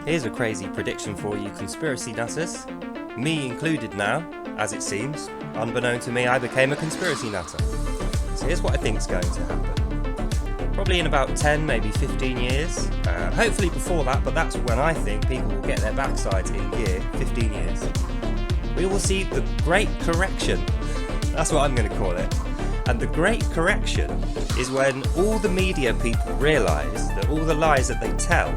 Here's a crazy prediction for you conspiracy nutters. Me included now, as it seems. Unbeknown to me, I became a conspiracy nutter. So here's what I think is going to happen. Probably in about 10, maybe 15 years. Hopefully before that, but that's when I think people will get their backsides in 15 years. We will see the Great Correction. That's what I'm going to call it. And the Great Correction is when all the media people realise that all the lies that they tell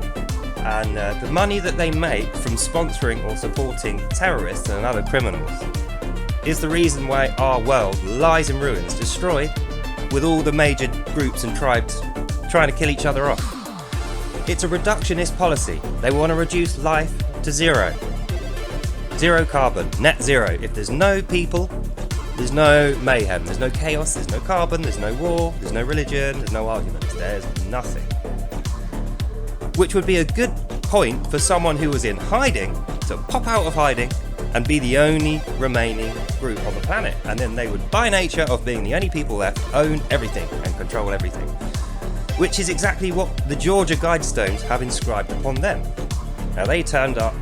and the money that they make from sponsoring or supporting terrorists and other criminals is the reason why our world lies in ruins, destroyed, with all the major groups and tribes trying to kill each other off. It's a reductionist policy. They want to reduce life to zero. Zero carbon, net zero. If there's no people, there's no mayhem, there's no chaos, there's no carbon, there's no war, there's no religion, there's no arguments, there's nothing. Which would be a good point for someone who was in hiding to pop out of hiding and be the only remaining group on the planet. And then they would, by nature of being the only people left, own everything and control everything. Which is exactly what the Georgia Guidestones have inscribed upon them. Now they turned up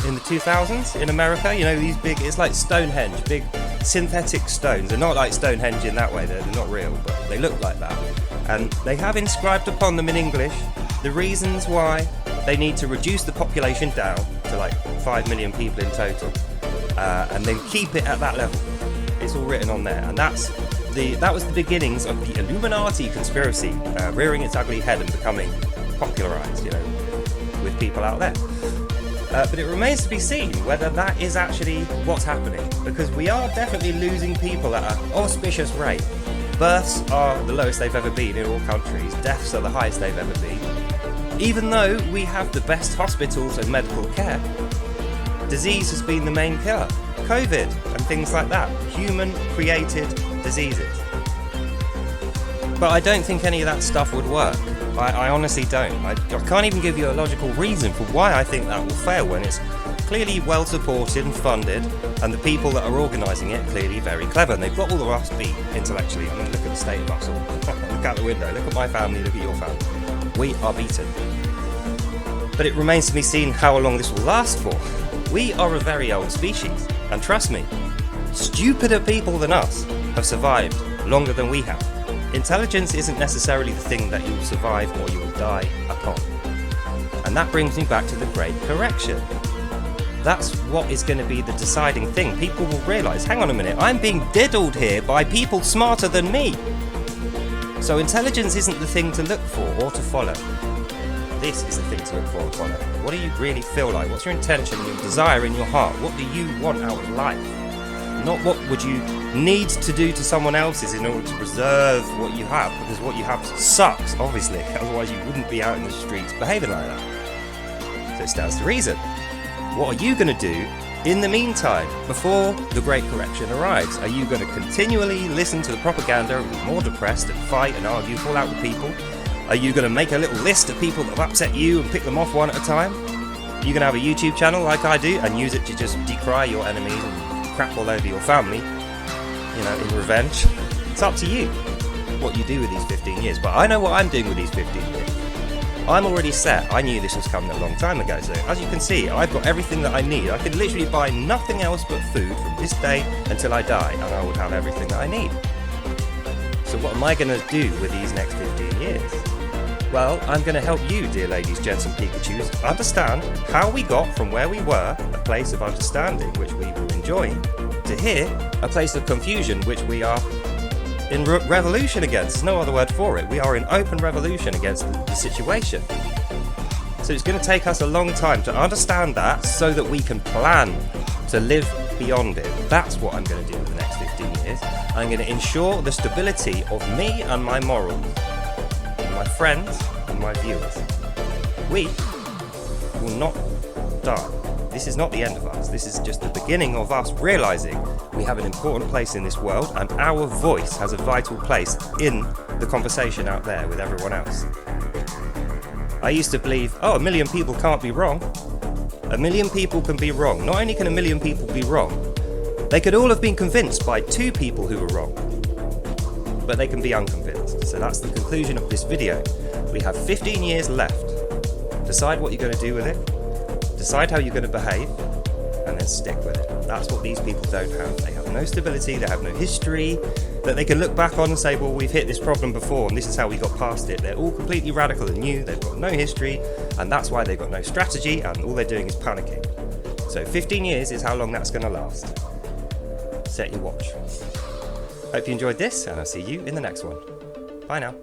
in the 2000s in America, you know, these big, it's like Stonehenge, big synthetic stones. They're not like Stonehenge in that way, they're not real, but they look like that. And they have inscribed upon them in English the reasons why they need to reduce the population down to like 5 million people in total, and then keep it at that level. It's all written on there, and that was the beginnings of the Illuminati conspiracy rearing its ugly head and becoming popularized, you know, with people out there. But it remains to be seen whether that is actually what's happening, because we are definitely losing people at an auspicious rate. Births are the lowest they've ever been in all countries. Deaths are the highest they've ever been. Even though we have the best hospitals and medical care, disease has been the main killer. COVID and things like that. Human-created diseases. But I don't think any of that stuff would work. I honestly don't. I can't even give you a logical reason for why I think that will fail when it's clearly well supported and funded, and the people that are organising it are clearly very clever, and they've got all of us beat intellectually. I mean, look at the state of us all. Look out the window, look at my family, look at your family. We are beaten. But it remains to be seen how long this will last for. We are a very old species, and trust me, stupider people than us have survived longer than we have. Intelligence isn't necessarily the thing that you'll survive or you will die upon. And that brings me back to the Great Correction. That's what is going to be the deciding thing. People will realise, hang on a minute, I'm being diddled here by people smarter than me. So intelligence isn't the thing to look for or to follow. This is the thing to look for and follow. What do you really feel like? What's your intention, your desire in your heart? What do you want out of life? Not what would you need to do to someone else's in order to preserve what you have, because what you have sucks, obviously, otherwise you wouldn't be out in the streets behaving like that. So it stands to reason. What are you going to do in the meantime, before the Great Correction arrives? Are you going to continually listen to the propaganda and be more depressed and fight and argue, fall out with people? Are you going to make a little list of people that have upset you and pick them off one at a time? Are you going to have a YouTube channel like I do and use it to just decry your enemies and crap all over your family, you know, in revenge? It's up to you what you do with these 15 years, but I know what I'm doing with these 15 years. I'm already set. I knew this was coming a long time ago, so as you can see, I've got everything that I need. I could literally buy nothing else but food from this day until I die, and I would have everything that I need. So what am I going to do with these next 15 years? Well, I'm going to help you, dear ladies, gents and Pikachus, understand how we got from where we were, a place of understanding which we were enjoying, to here, a place of confusion which we are in revolution against. No other word for it. We are in open revolution against the situation. So it's going to take us a long time to understand that so that we can plan to live beyond it. That's what I'm going to do in the next 15 years. I'm going to ensure the stability of me and my morals, my friends and my viewers. We will not die. This is not the end of us. This is just the beginning of us realising we have an important place in this world, and our voice has a vital place in the conversation out there with everyone else. I used to believe, oh, 1 million people can't be wrong. 1 million people can be wrong. Not only can 1 million people be wrong, they could all have been convinced by 2 people who were wrong. But they can be unconvinced. So that's the conclusion of this video. We have 15 years left to Decide what you're going to do with it, decide how you're going to behave, and then stick with it. That's what these people don't have. They have no stability, they have no history that they can look back on and say, well, we've hit this problem before and this is how we got past it. They're all completely radical and new, they've got no history, and that's why they've got no strategy, and all they're doing is panicking. So 15 years is how long that's going to last. Set your watch. Hope you enjoyed this, and I'll see you in the next one. Bye now.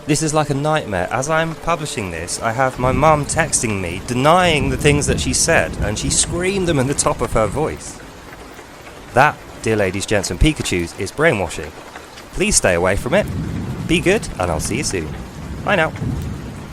This is like a nightmare. As I'm publishing this, I have my mum texting me, denying the things that she said, and she screamed them at the top of her voice. That, dear ladies, gents and Pikachus, is brainwashing. Please stay away from it. Be good, and I'll see you soon. Bye now.